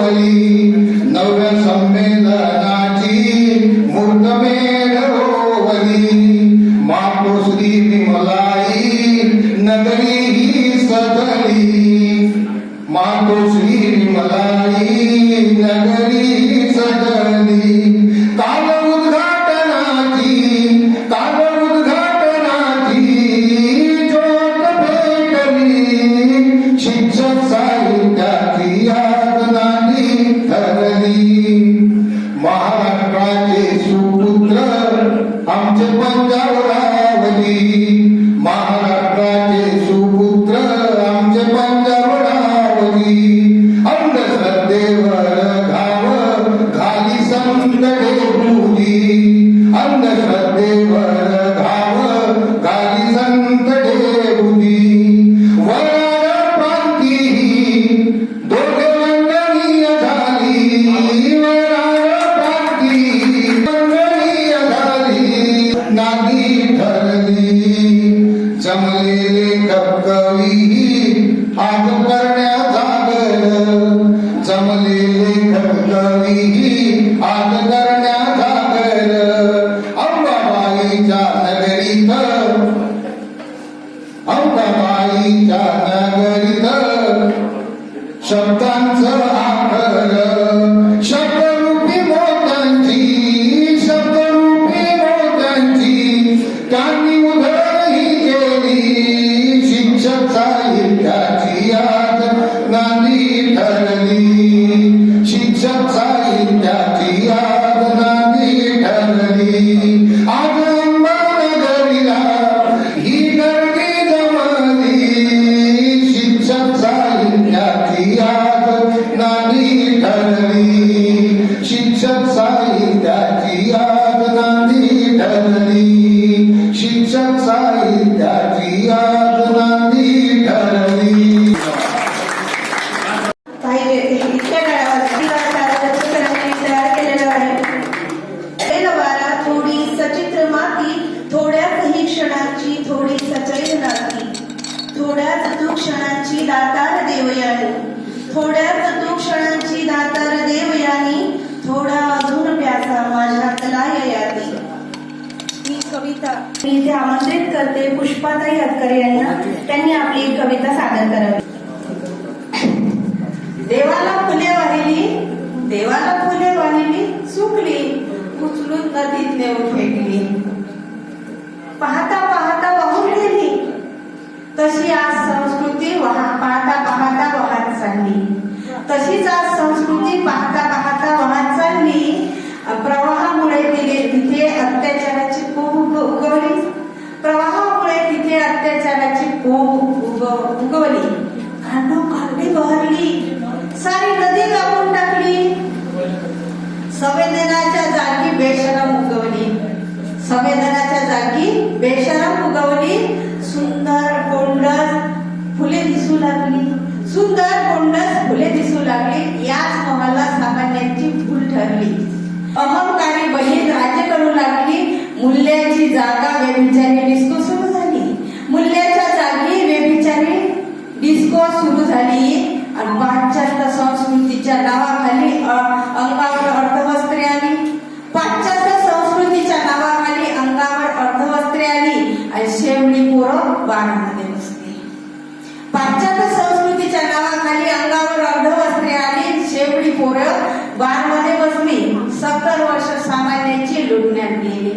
घडवली नव्या संमेलनाची मूर्तमेढ रोवली मातोश्री विमलाई नगरी ही सजली मातोश्री विमलाई नगरी सजली काल उद्घाटनाची ज्योत पेटली शिक्षक साहित्याची यातनांनी ठरली महाराष्ट्राचे सुपुत्र आमचे पंजाबरावली महाराष्ट्राचे सुपुत्र आमचे पंजाबरावली अंधश्रद्धेवर घाव घाली संकटे बुधी अंधश्रद्धेवर घाव घाली संकटे बुधी वरार प्रांती दोघे मंडळीय झाली वरार प्रांती मंडळीय झाली नादी ठरली जमलेले कवी आज करण्या जागर जमलेले कवी आज करण्या जागर अंबाबाईच्या नगरीत शब्दांचं आखर शब्दरूपी मोत्यांची त्यांनी उधळही केली शिक्षक साहित्याची आज नांदी ठरली शिक्षक साहित्याची आज नांदी ठरली आज अंबानगरीला ही गर्दी जमली शिक्षक साहित्याची आज नांदी ठरली शिक्षक साहित्याची आज नांदी ठरली शिक्षक साहित्याची आज नांदी ठरली थोडी सचित्र माती थोड्याच क्षणाची थोडी सचैल नाती थोड्याच तू क्षणांची दातार देवयानी थोड्याच तू क्षणांची दातार देवयानी थोडा अजून प्यासा माझ्यातला यादी ही कविता मी इथे आमंत्रित करते पुष्पाताई अतकरे यांना त्यांनी आपली कविता सादर करावी देवाला फुले वाहिली सुकली उचलून नदीत नेऊन फेकली पाहता पाहता वाहून गेली तशी आज संस्कृती पाहता पाहता वाहत चालली तशीच आज संस्कृती पाहता पाहता वाहत चालली प्रवाहामुळे तिथे अत्याचाराची कोंब उगवली प्रवाहामुळे तिथे अत्याचाराची कोंब उगवली खांडोखांडी बहरली सारी नदी कापून टाकली संवेदनाच्या जागी बेशरम उगवली संवेदनाच्या जागी बेशरम उगवली सुंदर गोंडस फुले दिसू लागली सुंदर गोंडस फुले दिसू लागली याच मोहाला सामान्यांची भूल ठरली अहंकारी बहीण राज्य करू लागली मूल्याची जागा व्यभिचारी डिस्को सुरू झाली मूल्याच्या जागी व्यभिचारी डिस्को सुरू झाली आणि पाश्चात्य संस्कृतीच्या नावाखाली अंगावर अर्धवस्त्रे आली पाश्चात्य संस्कृतीच्या नावाखाली अंगावर अर्धवस्त्रे आली आणि शेवटी पोरं बाळामध्ये बसली पाश्चात्य संस्कृतीच्या नावाखाली अंगावर अर्धवस्त्रे आली शेवटी पोरं बाळामध्ये बसली 70 वर्ष सामान्याची लुटण्यात गेली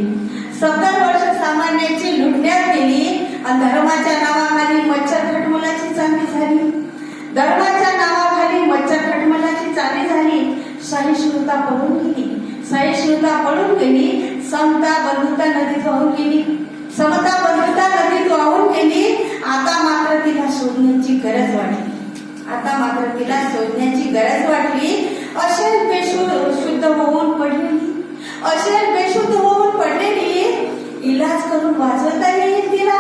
70 वर्ष सामान्याची लुटण्यात गेली आणि धर्माच्या नावाखाली मच्छर खटमलाची चांदी झाली धर्माच्या नावाखाली मच्छर खटमलाची चाली झाली सहिष्णुता पळून गेली सहिष्णुता पळून गेली समता बंधुता नदीत वाहून गेली समता बंधुता नदीत वाहून गेली आता मात्र तिला शोधण्याची गरज वाटली आता मात्र तिला शोधण्याची गरज वाटली अशेल बेशुद्ध होऊन पडलेली अशेल बेशुद्ध होऊन पडलेली इलाज करून वाचवता येईल तिला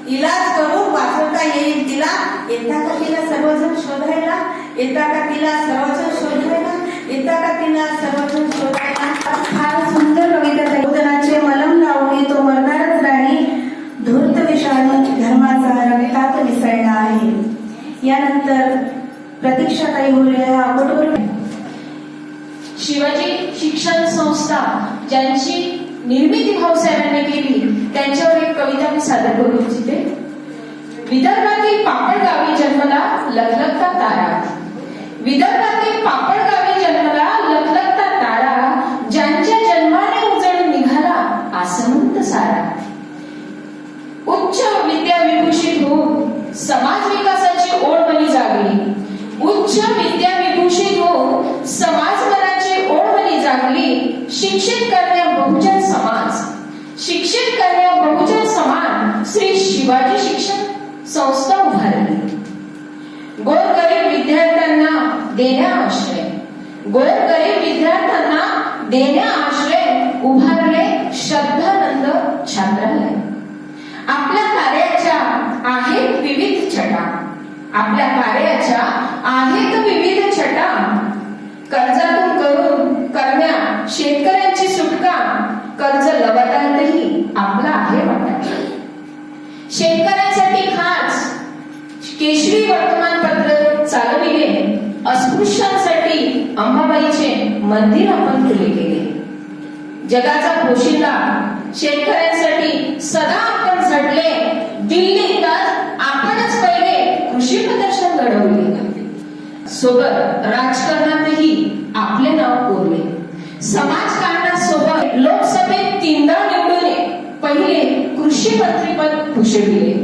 इलाज करून वाचवता येईल तिला येता का तिला सर्वजण शोधायला येता का तिला सर्वजण शोधायला येता का तिला सर्वजण शोधायला फार सुंदर कविता संबोधनाचे मलम लावून तो मरणारच नाही धूर्त विषाणू धर्माचा रक्तात मिसळला आहे यानंतर प्रतीक्षा ताई बोलल्या कठोर शिवाजी शिक्षण संस्था ज्यांची निर्मिती भाऊसाहेबांनी केली त्यांच्यावर एक कविता मी सादर करू इच्छिते. विदर्भातील पापड गावी जन्मला लखलखता तारा. विदर्भातील पापड गावी जन्मला लखलखता तारा, ज्यांच्या जन्माने उजळून निघाला आसमंत सारा. उच्च विद्या विभूषित होऊन समाज विकासाची ओढ मनी जागली. उच्च विद्या विभूषित होऊन समाज मनाची ओढ मनी जागली. शिक्षित करण्या बहुजन समाज, शिक्षित करण्या बहुजन समाज श्री शिवाजी शिक्षण संस्था उभारली. गोरगरीब विद्यार्थ्यांना देण्या आश्रय, गोरगरीब विद्यार्थ्यांना देण्या आश्रय उभारले श्रद्धानंद छात्रालय. आपल्या कार्याच्या आहेत विविध छटा, आपल्या कार्याच्या आहेत विविध छटा. कर्जातून करून करण्या शेतकऱ्यांची सुटका, कर्ज लवटातही आपला आहे वाटा. शेतकऱ्यांसाठी खास केशरी वर्तमानपत्र चालविले. अस्पृश्यांसाठी अंबाबाईचे मंदिर आपण खुले केले. जगाचा पोशिंदा शेतकऱ्यांसाठी सदा आपण झटले. दिल्लीत आपणच पहिले कृषी प्रदर्शन घडवले. सोबत राजकारणातही आपले नाव कोरले. समाजकारणासोबत लोकसभेत 3दा निवडून पहिले कृषी मंत्रीपद भूषविले.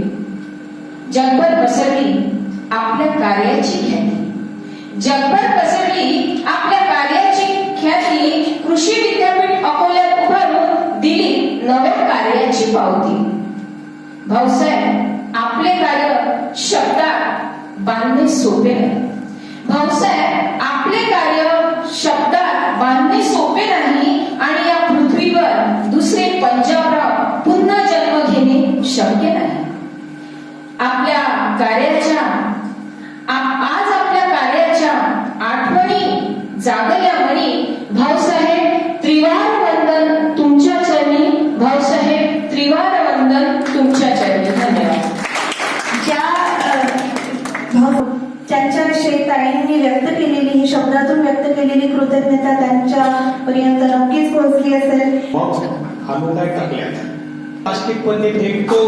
जगभर पसरली आपल्या कार्याची ख्याती, जगभर पसरली आपल्या कार्याची ख्याती. कृषी विद्यापीठ अकोल्यात उभारून दिली नव्या कार्याची पावती. भाऊसाहेब आपले कार्य शब्दात बांधणे सोपे नाही. भाऊसाहेब आपले कार्य शब्दात बांधणे सोपे नाही. आणि या पृथ्वीवर दुसरे पंजाबराव पुन्हा जन्म घेणे शक्य नाही. आपल्या कार्याच्या आज आपल्या कार्याच्या आठवणी जागल्या म्हणी. भाऊसाहेब त्रिवार वंदन तुमच्या चरणी, भाऊसाहेब त्रिवार वंदन तुमच्या चरणी. धन्यवाद. त्यांच्याविषयी ताईंनी व्यक्त केलेली ही शब्दातून व्यक्त केलेली कृतज्ञता त्यांच्यापर्यंत नक्कीच पोहोचली असेल. हाणून काय टाकल्यात प्लास्टिक पण फेकतो.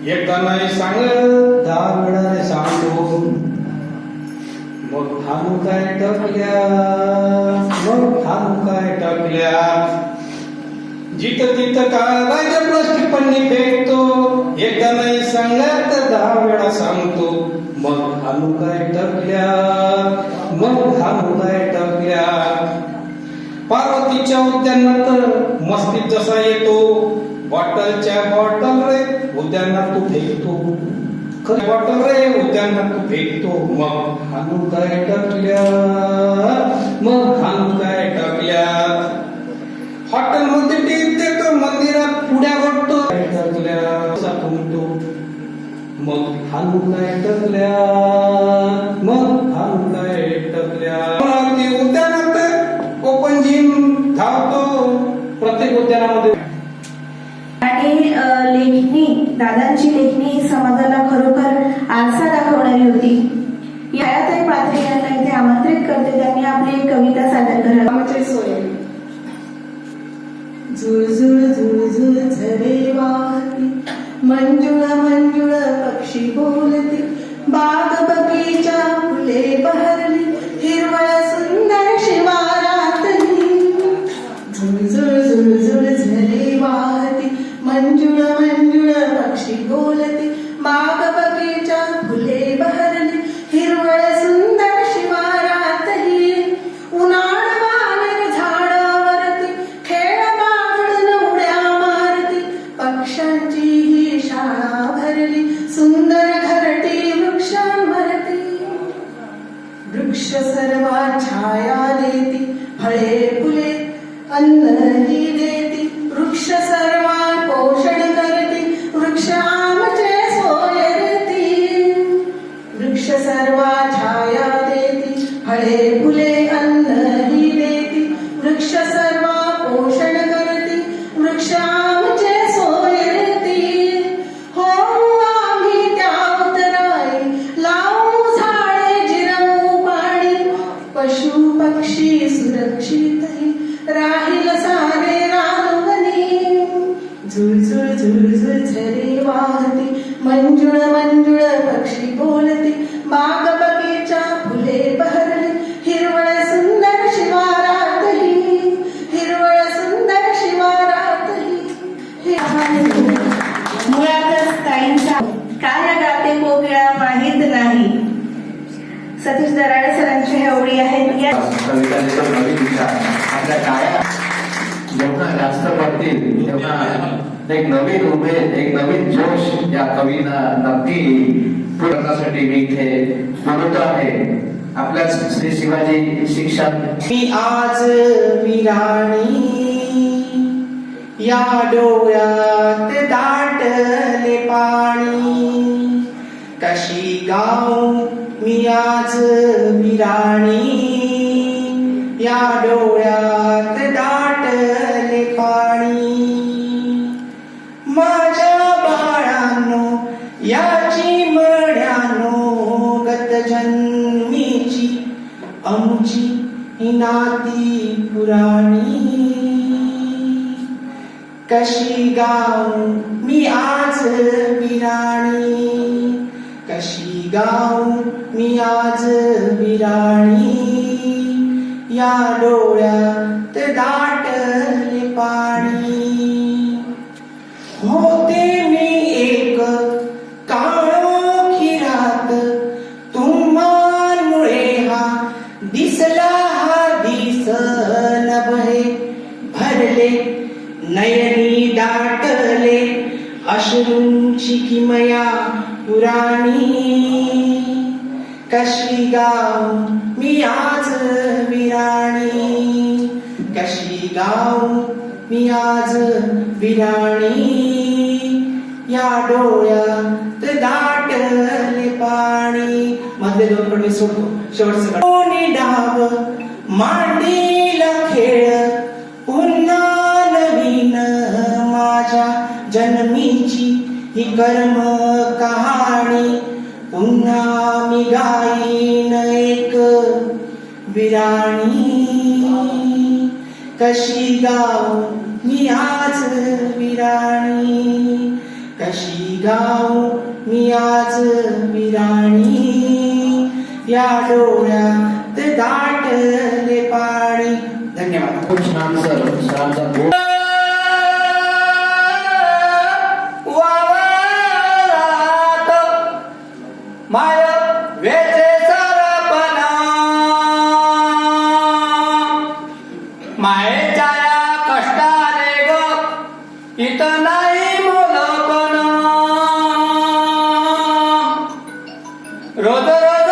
एकदा नाही सांगत 10 वेळा सांगतो. मग हाणू काय टाकल्या, मग हाणू काय टाकल्या. जिथं तिथं काय प्लास्टिक पण फेकतो. एकदा नाही सांगत 10 वेळा सांगतो. मग हाणू काय टाकल्या, मग हाणू काय टाकल्या. पार्वतीच्या उद्यानात मस्तीत जसा येतो. बॉटलच्या बॉटल रे उद्यानात तू फेकतो. बॉटल रे उद्यानात तू फेकतो. मग हाणू काय टाकल्या, मग हाणू काय टाकल्या. हॉटेलमध्ये टीप देतो, मंदिरात पुड्या वाटतो. टाकल्या म्हणतो. मग हाणू काय टाकल्या, मग हाणू काय टाकल्या. उद्यानात ओपन जिम धावतो. प्रत्येक उद्यानामध्ये आणि लेखणी, दादांची लेखणी समाजाला खरोखर आरसा दाखवणारी होती. याताई पात्रे यांना इथे आमंत्रित करते. त्यांनी आपली कविता सादर करावी. सोय. झुळझुळ झुळझुळ झरे वाहती, मंजुळ मंजुळ पक्षी बोलते. बाग बगीचा फुले बहरली, हिरवळ सुंदर शिवारातली. झुळझुळ झुळझुळ झरे वाहती, मंजुळ मंजुळ पक्षी बोलते. बाग बगीचा फुले बहरली, हिरवळ सुंदर शिवारातली. उन्हाळ वानर झाडावरती, खेळ बागडून उड्या मारती. पक्ष्यांची ही शाळा भरली, सुंदर घरटी वृक्षांवरती. वृक्ष सर्वा छाया देती, फळे फुले अन्नही देती. वृक्ष सर्वा पोषण करती, वृक्ष आमचे सोयरती. वृक्ष सर्वा छाया देती, फळे फुले अन्नही देती. वृक्ष सर्वा पोषण करती, वृक्ष आमचे सोयरती. हो आम्ही त्या उतराई, लावू झाडे जिरवू पाणी. पशु पक्षी सुरक्षित राहील सारे रानवनी. झुळझुळ झुळझुळ झरे वाहते, मंजुळ मंजुळ पक्षी बोलते, बाग बगीचा फुले बहरले, हिरवळ सुंदर शिवारातही, हिरवळ सुंदर शिवारातही. मुळातच ताईंचा काय गाते कोकिळा माहीत नाही. सतीश दराडे सरांची ह्या ओळी आहेत. या कवितांचा नवीन विचार आपल्या काळ्या जेवढा जास्त पडतील तेवढा एक नवीन उमेद, एक नवीन जोश या कवीला नक्की पूर्णसाठी मी इथे बोलत आहे. आपल्याच श्री शिवाजी शिक्षण. मी आज विराणी, या डोळ्यात दाटले पाणी, कशी गाऊ मी आज विराणी, या डोळ्यात दाटले पाणी. माझ्या बाळांनो याची मड्यानो, गत जन्मीची आमची ही नाती पुराणी, कशी गाऊ मी आज विराणी, कशी गाऊ मी आज विराणी, या डोळ्यात दाटले पाणी. होते मी एक काळोखी रात, तुम्हामुळे हा दिसला हा दिस नभे, भरले नयनी दाटले अश्रूंची किमया पुराणी, कशी गाऊ मी आज विराणी, कशी गाऊ मी आज विराणी, या डोळ्यात दाटले पाणी. मधले दोन कडवे सोडतो, शेवटचं कोणी डाव मांडीला खेळ, पुन्हा नवीन माझ्या जन्मीची ही कर्म कहाणी, पुन्हा मी गाईन एक विराणी, कशी गाऊ मी आज विराणी, कशी गाऊ मी आज विराणी, या डोळ्यात दाटले पाणी. धन्यवाद. खूप छान सरांचा बोल. माय वेचे सरपणा, मायेच्या या कष्टाने ग इथं नाही मोलपणा, रोज रोज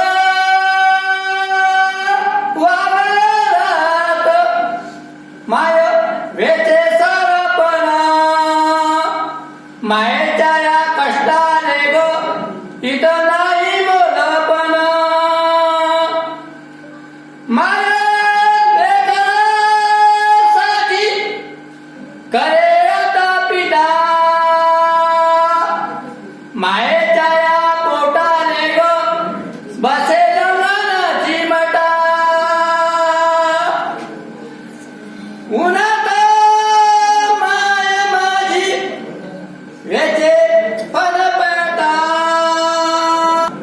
वावरात माय वेचे सरपणा, मायेच्या या कष्टाने ग इथं नाही मोलपणा, माया लेकरासाठी करे आता पिता, मायेच्या या पोटाने ग बसेल मनाची मटा, उन्हात माय माझी वेचे फनपेटा,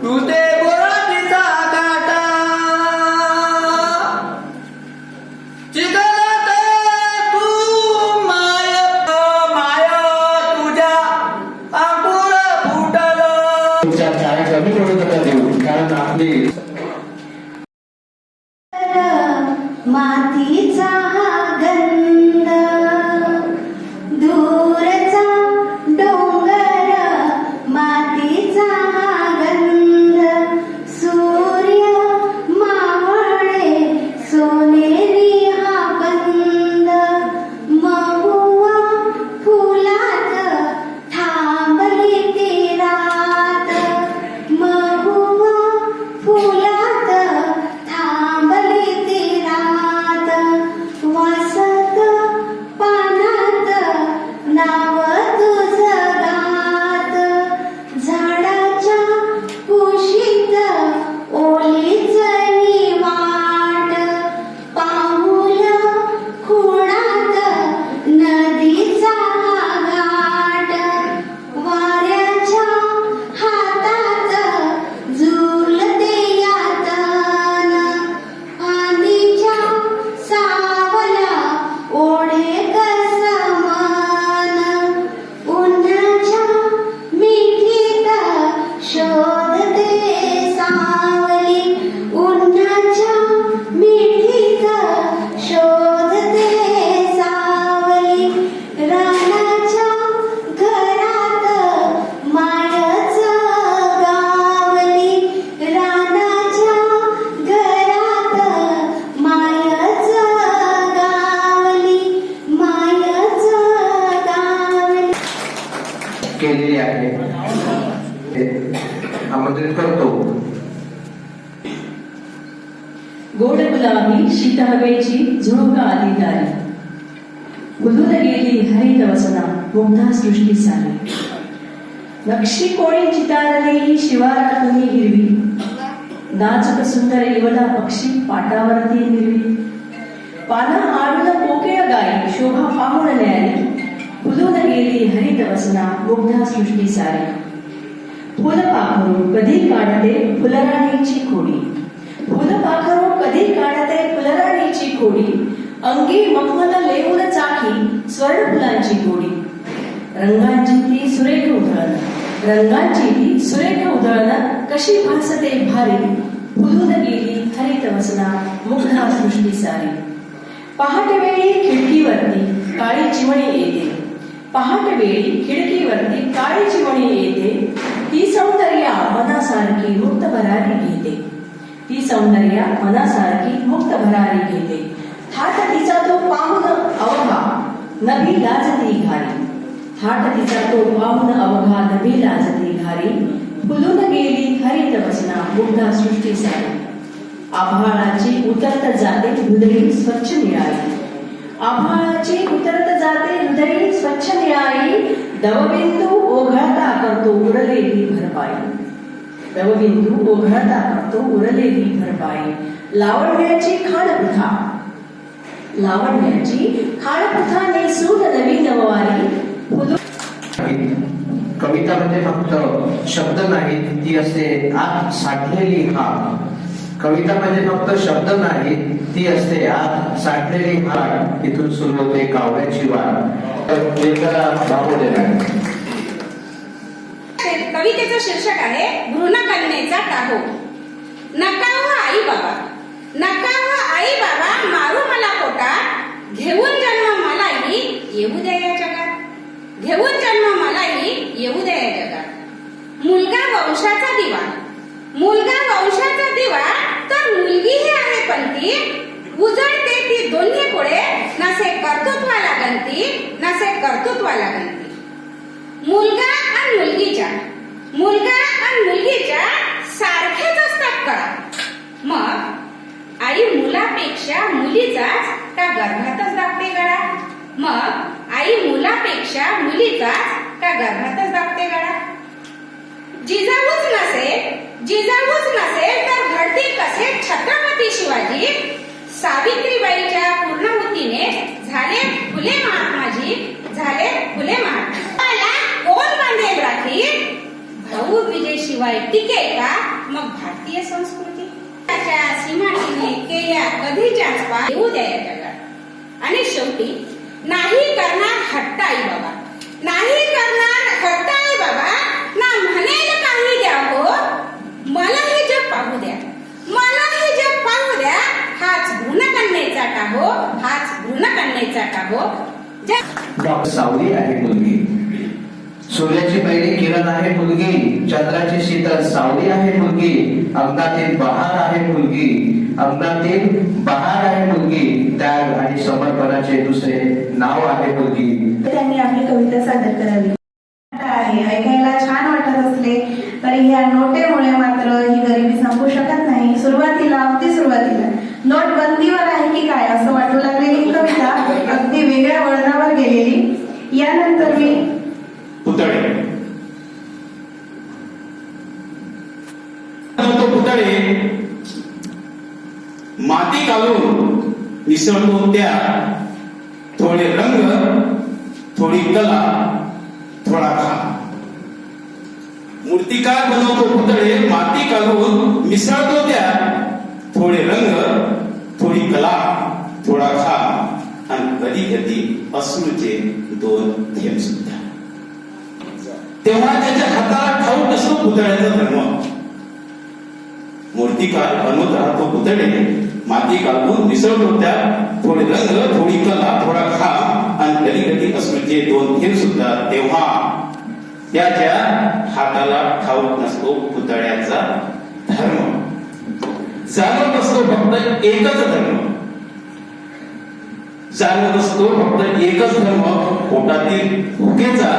तुझे बोराटीचा काटा, चिखलात तू माय माय तुझ्या अंकुर फुटलं. तुमच्या काय कमी पडू नका देऊ, कारण आपली मातीचा हा गंध, दूरचा डोंगर, मातीचा हा गंध, सूर्य मावळे सोनेरी हा बंद, महुआ फुलात थांबली ती रात, महुआ फुलात थांबली ती रात, केलेली आहे. आमंत्रित करतो. गोड गुलाबी शीत हवेची झुळूक आली दारी, फुलून गेली हरित वसना मुग्धा सृष्टी सारी. नक्षी कोणी चितारली शिवारात तुम्ही हिरवी, नाचक सुंदर येवला पक्षी पाटावरती निर्वी. पाना आडून कोकिळ गाई शोभा पाहून न्यारी, फुलून गेली हरित वसना मुग्धा सृष्टी सारी. फुलपाखरू कधी काढते फुलराणीची खोडी, फुलपाखरू कधी काढते फुलराणीची खोडी. अंगी मखमल लेऊन चाकी स्वर्ण फुलांची गोडी. रंगांची ती सुरेख उधळण, रंगांची ती सुरेख उधळण कशी भासते भारी. फुलून गेली हरित वसना मुग्धा सृष्टी सारी. पहाटे वेळी खिडकीवरती काळी चिमणी येते, पहाटे वेळी खिडकीवरती काळी चिमणी येते. ती सौंदर्या मनासारखी मुक्त भरारी घेते, ती सौंदर्या मनासारखी मुक्त भरारी घेते. थाट तिचा तो पाहून अवघा नभी लाजती घारी, थाट तिचा तो पाहून अवघा नभी लाजती घारी. फुलून गेली हरित वसना मुग्धा सृष्टी सारी. आभाळाची उतरत जाते हृदयी स्वच्छ निळाई, आभाळाची उतरत जाते हृदयी स्वच्छ निळाई. दवबिंदू ओघळता करतो उरलेली भरपाई, दवबिंदू ओघळता करतो उरलेली भरपाई. लावण्याची खाणप्रथा, लावण्याची खाणप्रथा नेसून नवी नववारी. कविता म्हणजे फक्त शब्द नाही, ती असते आत साठलेली हाक. कविता म्हणजे फक्त शब्द नाही, ती असते आत साठलेली हाक. इथून सुरू होते काव्याची वाट. लेखकाला भाव देणार. कवितेचं शीर्षक आहे भ्रूणकन्येचा टाहो. नका हो आई बाबा, नका हो आई बाबा, मारू मला पोटात, घेऊन जन्म मलाही येऊ द्या या जगात, घेऊन जन्म मलाही येऊ द्या या जगात. मुलगा वंशाचा दिवा, मुलगा वंशाचा दिवा, तर मुलगी ही आहे पंथी. उजळते ती दोन्ही पुढे, नसे कर्तृत्वाला गंती, नसे कर्तृत्वाला गंती. मुलगा आणि मुलगीच्या, मुलगा आणि मुलगीच्या सारखेच असतात का? मग आई मुलापेक्षा मुलीचाच का गर्भातच दाबते गळा? मग आई मुलापेक्षा मुलीचाच का गर्भातच दाबते गळा? जिजाऊच नसेल तर घडते कसे छत्रपती शिवाजी? सावित्रीबाईच्या पूर्णवतीने झाले फुले महात्माजी, झाले फुले महात्मा. कोण बांधेल राखी? भाऊ विजय शिवाय टिके का मग भारतीय संस्कृती? त्याच्या सीमाटीने केल्या कधीच्याच पा येऊ द्या या जगात. आणि शेवटी नाही करणार हट्ट आई बाबा, नाही करणार हट्ट आई बाबा. ना म्हणेल काही द्या हो, मला हे जग पाहू द्या, मला हे जग पाहू द्या. हाच भ्रूणकन्येचा टाहो, हाच भ्रूणकन्येचा टाहो. सावली आहे मुलगी, सूर्याची पहिली किरण आहे मुलगी, चंद्राची शीतल सावली आहे मुलगी. अंगणातील बहार आहे मुलगी, अंगणातील बहार आहे मुलगी. त्याग आणि समर्पणाचे दुसरे नाव आहे मुलगी. त्यांनी आपली कविता सादर करावी आहे. ऐकायला छान वाटत असले तरी ह्या नोटेमुळे मात्र ही गरिबी संपू शकत नाही. सुरुवातीला अगदी सुरुवातीला नोटबंदीवर आहे की काय असं वाटू लागलेली कविता अगदी वेगळ्या वळणावर गेलेली. यानंतर मी पुतळे, तो पुतळे माती घालून मिसळतो त्या, थोडे रंग, थोडी कला, थोडा खा. मूर्तिकार बनवतो पुतळे माती घालून मिसळतो त्या, थोडे रंग, थोडी कला, थोडा खा. आणि कधी कधी अश्रूचे दोन थेंब सुद्धा. तेव्हा त्याच्या हाताला ठाऊक नसतो पुतळ्याचा धर्म. मूर्तिकार बनवत राहतो पुतळे माती घालून मिसळतो त्या, थोडे रंग, थोडी कला, थोडा खा. आणि कधी कधी अश्रूचे दोन थेंब सुद्धा. तेव्हा त्याच्या हाताला ठाऊक नसतो पुतळ्याचा धर्म. जाणवत असतो फक्त एकच धर्म, जाणवत असतो फक्त एकच धर्म. पोटातील भुकेचा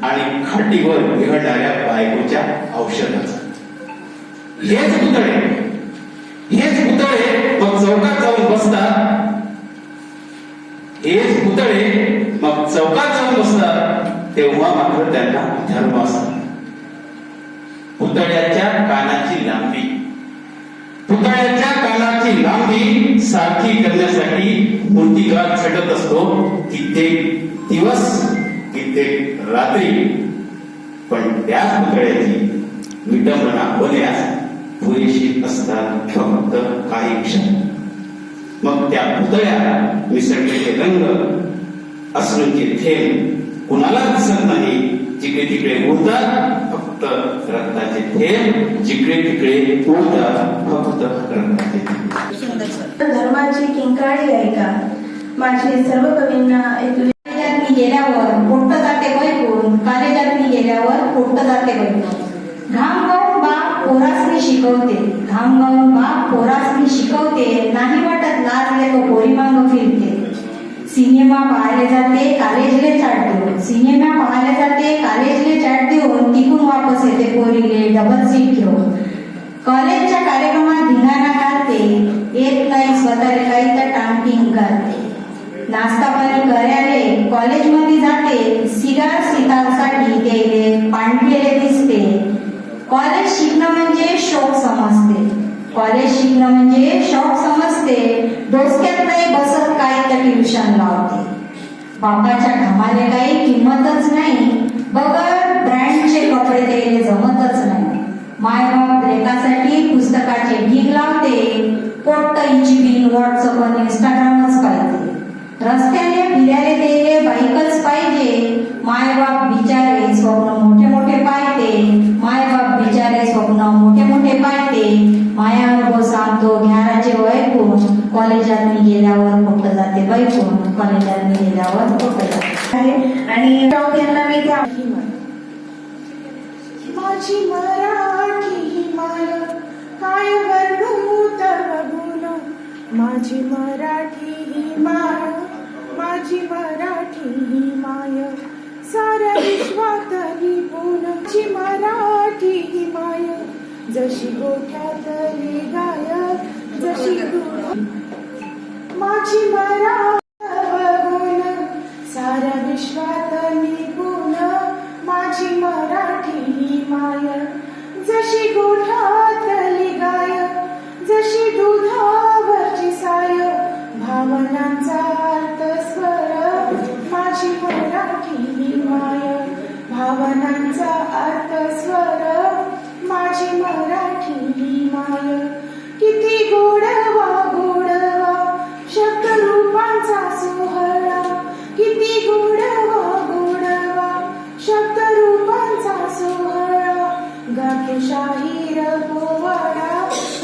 आणि खाटीवर विहळणाऱ्या बायकोच्या औषधाचा. हेच पुतळे मग चौकात जाऊन बसतात. हेच पुतळे मग चौकात जाऊन बसतात. तेव्हा मात्र त्यांना धर्म असतात. पुतळ्याच्या कानाची लांबी सारखी करण्यासाठी मूर्तिकार झटत असतो कित्येक दिवस, कित्येक रात्री. पण त्याच पुतळ्याची विडंबना होण्यास पुरेशी असतात फक्त काही क्षण. मग त्या पुतळ्यात मिसळलेले रंग, अश्रूंचे थेंब कुणाला दिसत नाही. जिकडे तिकडे उडतात फक्त रक्ताचे थेंब, जिकडे तिकडे उडतात फक्त रक्ताचे थेंब. धर्माची किंकाळी ऐका, माझे सर्व कवींना ऐकू. कॉलेजात मी गेल्यावर पोट्ट जाते बैकून, कॉलेजात मी गेल्यावर पोट्ट जाते बैकून. घाम गाऊन बाप पोरासनी शिकवते, घाम गाऊन बाप पोरासनी शिकवते. नाही वाटत लाजले तो पोरी मांग फिरते. सिनेमा पाहायला जाते कॉलेजले चाट देऊन, सिनेमा पाहायला जाते कॉलेजले चाट देऊन. तिकून वापस येते पोरीले डबल सीट घेऊन. कॉलेजच्या कार्यक्रमात धिंगाणा घालते, येत नाही स्वतःला काही तर टांगटिंग करते. नाश्ता पाणी करायले कॉलेजमध्ये जाते, सिगार सितारसाठी गेले पांढरेले दिसते. कॉलेज शिकणं म्हणजे शौक समजते, कॉलेज शिकणं म्हणजे शौक समजते. डोसक्यात नाही बसत काही तर ट्युशन लावते. बापाच्या घामाले काही किंमतच नाही, बगर ब्रँडचे कपडे द्यायला जमतच नाही. मायबाप लेकासाठी पुस्तकाचे ढीग लावते. पोट्ट इंचिन व्हॉट्सअप आणि इंस्टाग्रामच पाहिजे. रस्त्याने फिरायला द्यायला बाईकच पाहिजे. मायबाप बिचारे स्वप्न मोठे मोठे पाहते, मायबाप बिचारे स्वप्न मोठे मोठे पाहते. माया अनुभव सांगतो घ्याराचे वैकून, कॉलेजात मी गेल्यावर पोट्ट जाते बैकून, कॉलेजात मी गेल्यावर पोट्ट जाते. आणि यांना मी त्या माझी मराठी ही माय काय वर्णू तव गुण. माझी मराठी ही माय, माझी मराठी ही माय साऱ्या विश्वात निपुण. माझी मराठी ही माय जशी गोठ्यातली गाय, जशी माझी मराठी गुण साऱ्या विश्वात निपुण. माझी मराठी ही माय जशी गोठ्यातली गाय, जशी दुधावरची साय. भावनांचा अर्थ स्वर माझी मराठी ही माय, भावनांचा अर्थ स्वर माझी मराठी ही माय. किती गोडवा गोडवा शब्द रूपांचा सोहळा, किती गोडवा गोडवा शब्द रूपांचा सोहळा. गातो शाहीर पोवाडा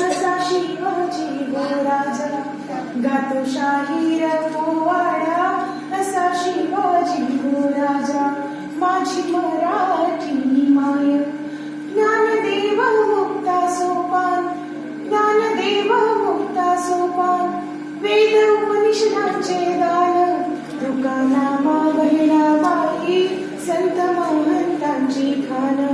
असा शिवाजी गोराजा, गातो शाहीर पोवाडा असा शिवाजी गोराजा. माझी मराठी ही माय. ज्ञानदेव मुक्ता सोपान, ज्ञानदेव मुक्ता सोपान. वेद उपनिषदांचे दान, तुका नामा बहिणाबाई संत महंतांची खान.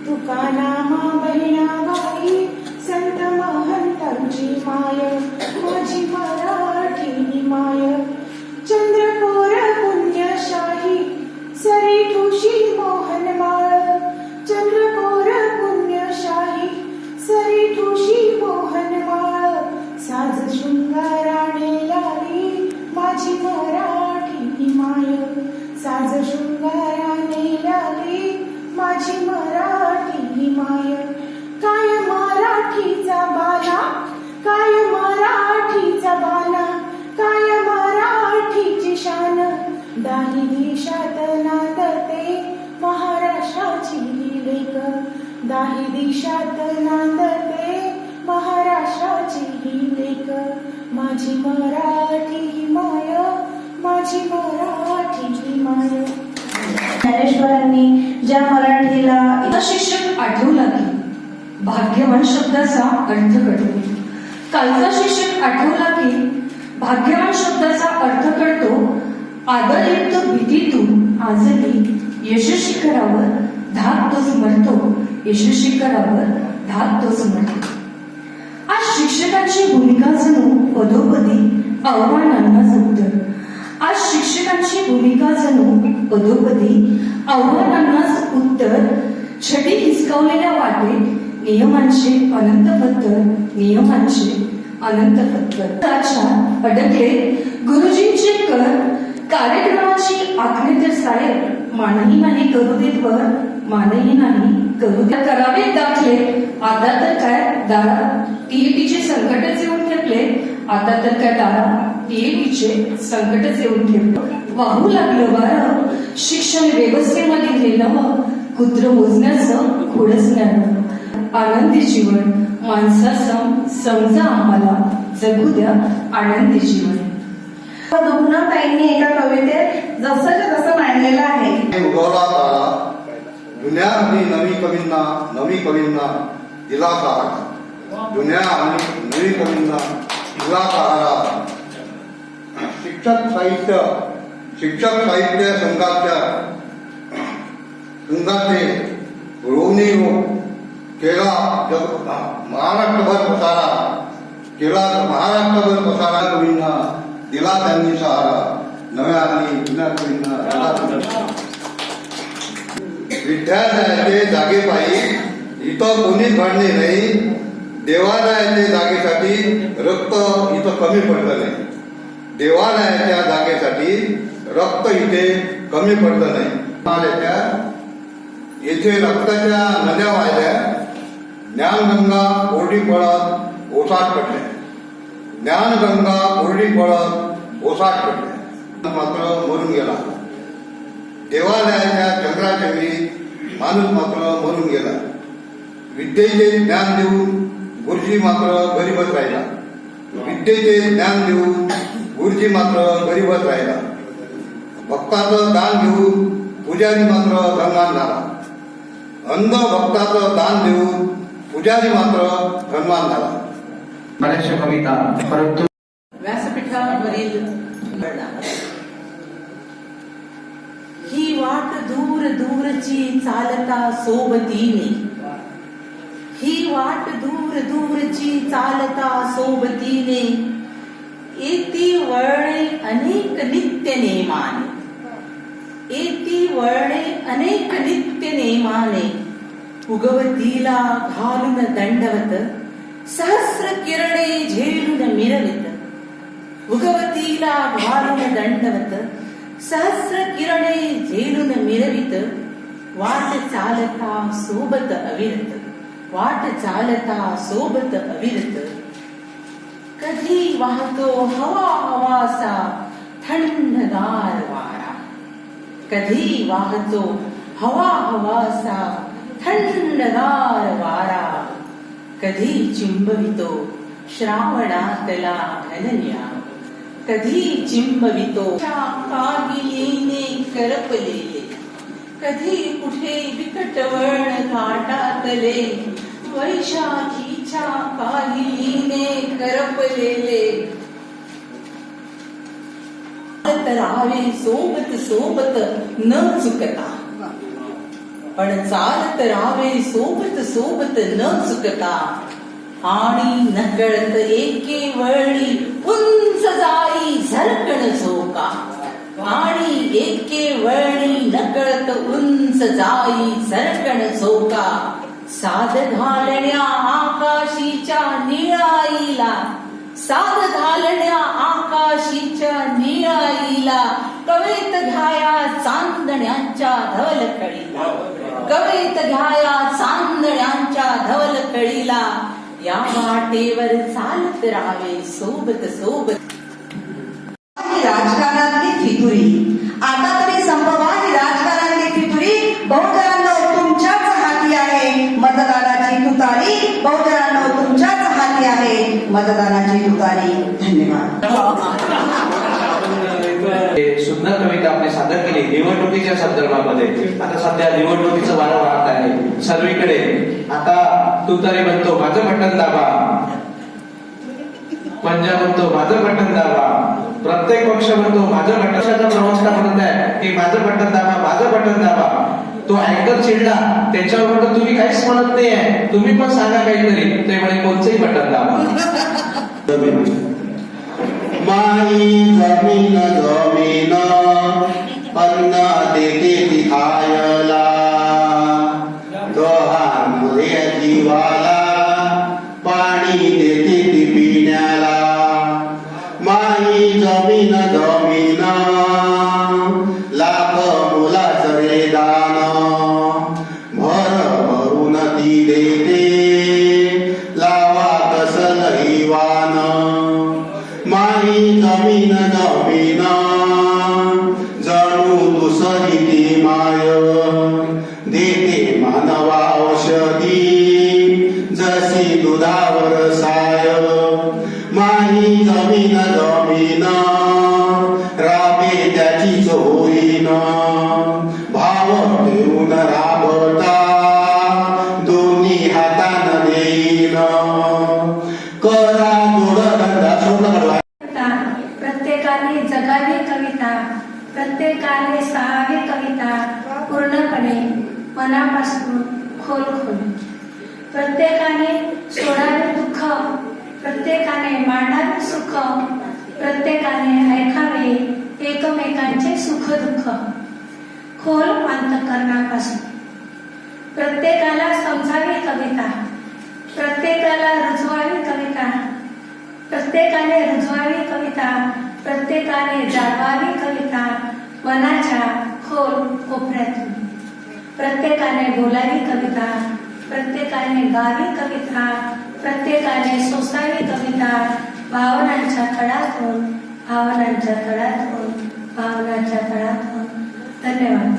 तुका नामा बहिणाबाई संत महंतांची माय. माझी मराठी ही माय. चंद्रकोर पुण्यशाही सरी ठुशी मोहनमाळ, चंद्रकोर पुण्यशाही सरी ठुशी मोहनमाळ. साज शृंगाराने लाली माझी मराठी ही माय, साज शृंगाराने लाली माझी मराठी ही माय. काय मराठीचा बाला, काय मराठीचा बाला, काय मराठीची शान. दाही दिशात नांदते महाराष्ट्राची ही लेक, दाही दिशात नांदते महाराष्ट्राची ही लेक. माझी मराठी ही माय, माझी मराठी ही माय. ज्ञानेश्वरांनी ज्या मराठीला शिक्षक आठवला की भाग्यवान शब्दाचा अर्थ कळतो. कालचा शिक्षक आठवला की भाग्यवान शब्दाचा अर्थ कळतो. आदरयुक्त भीतीतून आजही यशस्वी करावर धाक तोच मरतो, यशस्वी करावर धाक तोच मरतो. आज शिक्षकांची भूमिका जणू पदोपदी आव्हानांनाच उत्तर. आज शिक्षकांची भूमिका जणू पदोपदी आव्हानांनाच उत्तर. छडी हिसकावलेल्या वाटेत नियमांचे अनंत पत्तर, नियमांचे अनंत पत्तर. अडकले गुरुजींचे कर, कार्यक्रमाची आखणी तर साहेब मानही नाही करू देत वर, मानही नाही करू देत. करावे दाखले आता तर काय दारा टीईटीचे संकटच येऊन ठेपले, आता तर काय दारा टीईटीचे संकटच येऊन ठेपले. वाहू लागलं वारं शिक्षण व्यवस्थेमध्ये गेलं, कुत्र मोजण्याचं खोडच नाही. आनंदी जीवन माणसाचं समजा आम्हाला, जगू द्या आनंदी जीवन. दोघनाताईंनी एका कवितेत जसंच्या तसं मांडलेलं आहे. उगवला तारा, जुन्या आणि नवी कवींना दिला सहारा, जुन्या आणि नवी कवींना दिला सहारा. शिक्षक साहित्य संघाचे ऋणी केला महाराष्ट्रभर पसारा, कवींना दिला त्यांनी सहारा, नव्या आणि जुन्या कवींना दिला त्यांनी सहारा. विद्यालयाचे जागे पायी इथं कोणीच भांडणे नाही, देवालयाच्या जागेसाठी रक्त इथं कमी पडलं नाही, देवालयाच्या जागेसाठी रक्त इथे कमी पडलं नाही. येथे रक्ताच्या नद्या वाहिल्या, ज्ञानगंगा कोरडी पडत ओसाट पडल्या, ज्ञानगंगा कोरडी पडत ओसाट पडल्या. मात्र मरून गेला, देवालयाच्या चंद्राचंद्री माणूस मात्र मरून गेला. विद्येचे ज्ञान देऊन गुरुजी मात्र गरीबच राहिला, विद्येचे ज्ञान देऊन गुरुजी मात्र गरीबच राहिला. भक्ताचं दान देऊन पुजारी मात्र धनवान झाला, अंध भक्ताचं दान देऊन पुजारी मात्र धनवान झाला. बऱ्याचशा कविता, परंतु व्यासपीठावरील ही वाट दूर दूरची चालता सोबतीने, ही वाट दूर दूरची चालता सोबतीने, येती वळणे अनेक नित्य नेमाने, येती वळणे अनेक नित्य नेमाने. उगवतीला घालून दंडवत सहस्र किरणे झेलून मिरवित, उगवतीला घालून दंडवत सहस्र किरणे झेलून मिरवित. वाट चालता सोबत अविरत, वाट चालता सोबत अविरत. कधी वाहतो हवा हवासा थंडगार वारा, कधी वाहतो हवा हवासा थंडगार वारा. कधी चिंबवितो श्रावणातला घनन्या, कधी चिंबवितो काहिलीने करपलेले, कधी कुठे विकटवर्ण घाटातले, वैशाखीच्या काहिलीने करपलेले. राहावे सोबत सोबत न चुकता, पण चालत राहावे सोबत सोबत न चुकता. आणि नकळत एके वळी उंच जाई झरकण झोका, आणि एके वळी नकळत उंच जाई झरकण झोका. साध घालण्या आकाशीच्या निळाईला, साध घालण्या आकाशीच्या निळाईला. कवेत घ्याया चांदण्यांच्या धवल कळीला, कवेत घ्याया चांदण्यांच्या धवल कळीला. या वाटेवर चालत राहावे सोबत सोबत. राजकारणातली फितुरी आता तरी संपवा, ही राजकारणातली फितुरी. बहुजनांनो तुमच्याच हाती आहे मतदानाची तुतारी, बहुजनांनो तुमच्याच हाती आहे मतदानाची तुतारी. धन्यवाद. सुंदर कविता आपली सादर केली निवडणुकीच्या संदर्भामध्ये. आता सध्या निवडणुकीचं वारं वाहत आहे सर्वीकडे. आता तू तरी म्हणतो माझं बटन दाबा, पंजाब म्हणतो माझं बटन दाबा, प्रत्येक पक्ष म्हणतो माझं बटनाचा प्रवास का म्हणत आहे की माझं बटन दाबा, माझं बटन दाबा. तो अँकर चिडला, त्याच्यावर म्हणतो तुम्ही काहीच म्हणत नाहीये, तुम्ही पण सांगा काहीतरी. ते म्हणे कोणचंही बटन दाबा. माई जमीन जमीन अन्न देते ती खायला, गहाणमध्ये जीवाला पाणी देते ती पिण्याला. माई जमीन जमीन लाख मुलाचं रे दान, भर भरून ती देते लावा कसलही वान. माई जमीन जमीन जणू दुसरी ती माय, देते मानवा औषधी जशी दुधावर साय. माई जमीन जमीन राबे त्याचीच होईन, भाव ठेवून राबता दोन्ही हातान देईन. करा जोडधंदा सोडला. प्रत्येकाने जगावी कविता, प्रत्येकाने सहावी कविता पूर्णपणे मनापासून खोल खोल. प्रत्येकाने सोडावे दुःख, प्रत्येकाने मांडावे सुख, प्रत्येकाने ऐकावे एकमेकांचे सुख दुःख खोल अंतःकरणापासून. प्रत्येकाला समजावी कविता, प्रत्येकाला रुजवावी कविता, प्रत्येकाने रुजवावी कविता, प्रत्येकाने जागवावी कविता मनाच्या खोल कोपऱ्यातून. प्रत्येकाने बोलावी कविता, प्रत्येकाने गावी कविता, प्रत्येकाने सोसावी कविता भावनांच्या तळातून, भावनांच्या तळातून, भावनांच्या तळातून. धन्यवाद.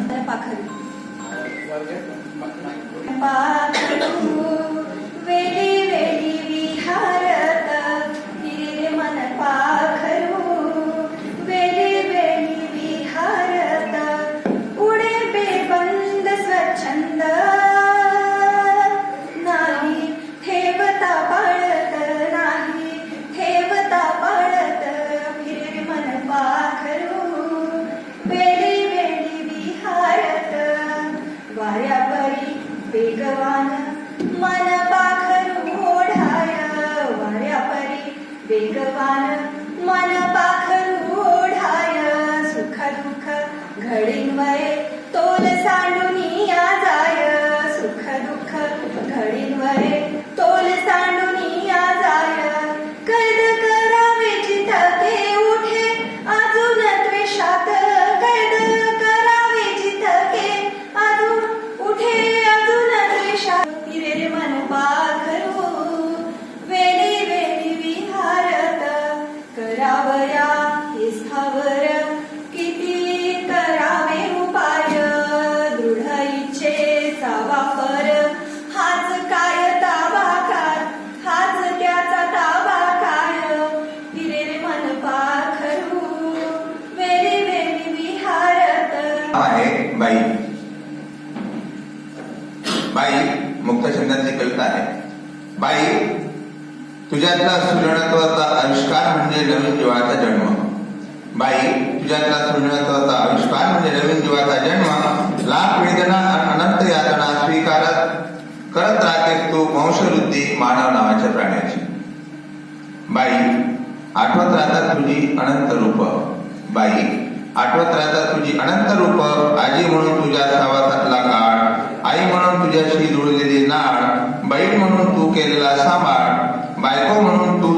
पाखरू वेली वेली विहारत हिरे मन पाखरू, वेली वेली विहारत पुढे बेबंद स्वच्छंद, नाही ठेवता पाळत, नाही ठेवता पाळत हिरे मन पाखरू, वेली वेली विहारत वाऱ्यापरी वेगवान मन पाखरू ओढाय, वाऱ्यापरी वेगवान मन पाखरू ओढाय. सुख दुःख घडींवये तोल सांडूनी जाय, सुख दुःख घडींवये तोल सांडूनी जाय. कैद करावे जिथके उठे अजून द्वेषात, कैद करावे जिथके अजून उठे अजून द्वेषात. हिरे मन पाखरू वेली वेली विहारत, करावया हे स्थावर किती करावे उपाय. दृढ इच्छेचा वापर हाच काय ताबाकार, हाच त्याचा ताबाकार. हिरे मन पाखरू वेली वेली विहारत. आहे बाई. बाई मुक्तछंदाची कविता आहे. बाई, तुझ्यातला सृजनत्वाचा आविष्कार म्हणजे नवीन जीवाचा जन्म. बाई, तुझ्यातला सृजनत्वाचा आविष्कार म्हणजे नवीन जीवाचा जन्म. लाख वेदना अनंत यातना स्वीकारत करत राहतेस तू वंशवृद्धी मानव नावाच्या प्राण्याची. बाई, आठवत राहतात तुझी अनंत रूप. बाई, आठवत राहतात तुझी अनंत रूप. आजी म्हणून तुझ्या सहवासातला काळ, आई म्हणून तुझ्याशी जुळलेली नाळ, बहीण म्हणून तू केलेला सांभाळ, बायको म्हणून तू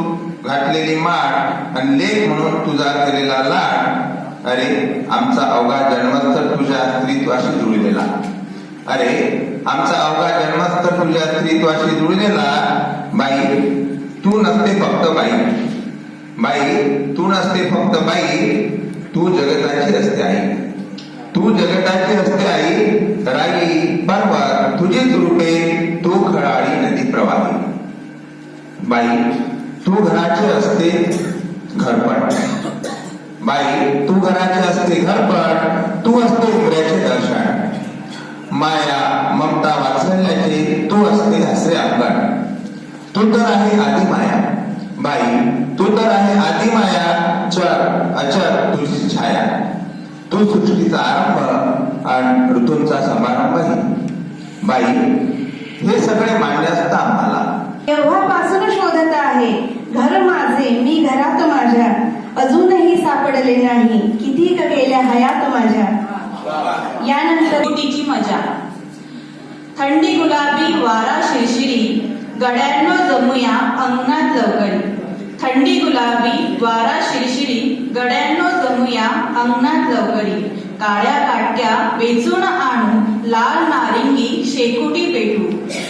घातलेली माळ, आणि लेक म्हणून तुझा केलेला लाड. अरे आमचा अवघा जन्मस्थ तुझ्या स्त्रीत्वाशी जुळलेला. अरे आमचा अवघा जन्मस्थ तुझ्या स्त्रीत्वाशी जुळलेला. बाई, तू नसते फक्त बाई. बाई, तू नसते फक्त बाई, तू जगताची असते आई. तू जगताची असते आई. राई पर्वत तुझीच रूपे, तू खळाळी नदी प्रवाही. बाई, तू घराचे असते घरपण. बाई, तू घराचे असते घरपण, तू असते उमऱ्याचे दर्शन. माया ममता वात्सल्याचे तू असते हसरे अंगण. तू तर आहे आधी माया. बाई, तू तर आहे आधी माया, चर अचर तुझी छाया, तू सृष्टीचा आरंभ आणि ऋतूंचा समारंभही. बाई, हे सगळे मान्य असतं आम्हाला. तेव्हापासून शोधत आहे घर माझे, मी घरात माझ्या, अजूनही सापडले नाही, किती गेल्या हयात माझ्या. यानंतर सुटीची मजा. थंडी गुलाबी वारा शिरशिरी, गड्यांनो जमूया अंगणात लवकरी. थंडी गुलाबी वारा शिरशिरी, गड्यांनो जमूया अंगणात लवकरी. काळ्या काटक्या वेचून आणू, लाल नारिंगी शेकोटी पेटू.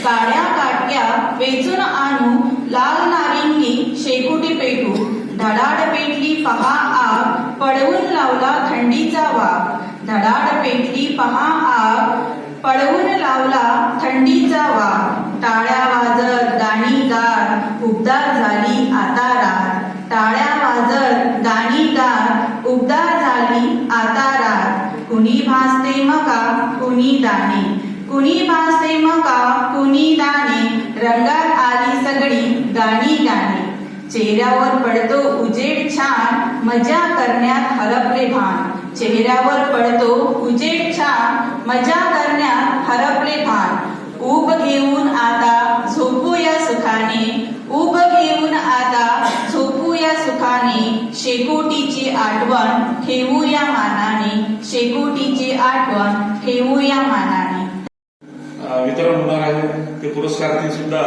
काळ्या काटक्या वेचून आणू, लाल नारिंगी शेकोटी पेटू. धडाड पेटली पहा आग, पळवून लावला थंडीचा वाघ. धडाड पेटली पहा आग, पळवून लावला थंडीचा वाघ. टाळ्या वाजत गाणी गात, उबदार झाली आता रात. टाळ्या वाजत गाणी गात, उबदार झाली आता रात. कुणी भासते मका कुणी दाणे, कुणी भासते मका कुणी दाणे. रंगात आली सगळी गाणी गाणी. चेहऱ्यावर पडतो उजेड छान, मजा करण्यात हरपले भान. चेहऱ्यावर पडतो उजेड छान, मजा करण्यात हरपले भान. ऊब घेऊन आता झोपूया सुखाने, ऊब घेऊन आता झोपूया सुखाने. शेकोटीची आठवण ठेवूया मानाने, शेकोटीची आठवण ठेवूया मानाने. वितरण होणार आहे ते पुरस्कार सुद्धा